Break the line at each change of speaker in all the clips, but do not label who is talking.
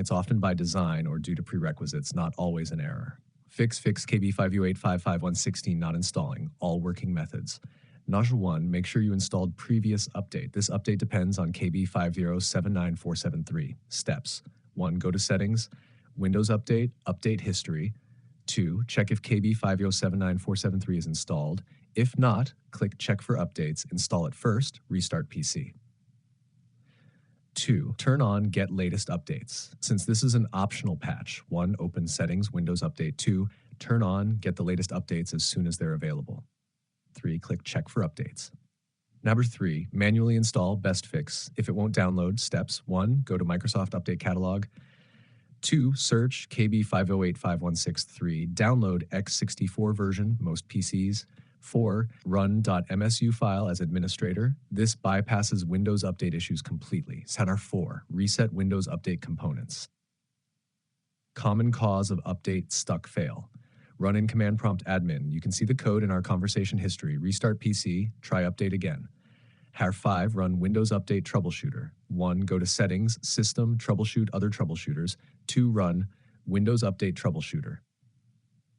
It's often by design or due to prerequisites, not always an error. Fix KB5085516 not installing, all working methods. Nodule 1, make sure you installed previous update. This update depends on KB5079473. Steps. 1. Go to Settings, Windows Update, Update History. 2. Check if KB5079473 is installed. If not, click Check for Updates, install it first, restart PC. 2. Turn on Get Latest Updates. Since this is an optional patch, 1. Open Settings, Windows Update. 2. Turn on Get the Latest Updates as soon as they're available. 3. Click Check for Updates. Number 3. Manually install Best Fix. If it won't download, steps. 1. Go to Microsoft Update Catalog. 2. Search KB5085163. Download x64 version, most PCs. 4. Run .msu file as administrator. This bypasses Windows Update issues completely. Setup 4. Reset Windows Update components. Common cause of update stuck fail. Run in command prompt admin. You can see the code in our conversation history. Restart PC, try update again. Har 5, run Windows Update Troubleshooter. 1. Go to Settings, System, Troubleshoot Other Troubleshooters. 2. Run Windows Update Troubleshooter.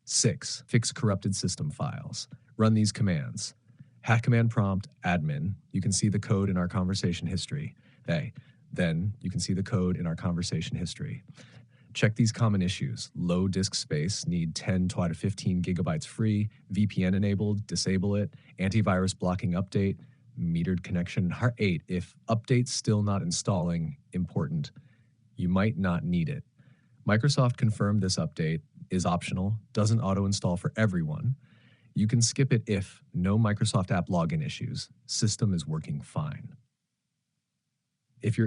6. Fix corrupted system files. Run these commands. Hat command prompt admin. You can see the code in our conversation history. Then you can see the code in our conversation history. Check these common issues. Low disk space, need 10 to 15 gigabytes free, VPN enabled, disable it, antivirus blocking update, metered connection. Har 8, if update's still not installing, important, you might not need it. Microsoft confirmed this update is optional, doesn't auto-install for everyone. You can skip it if no Microsoft app login issues. System is working fine. If you're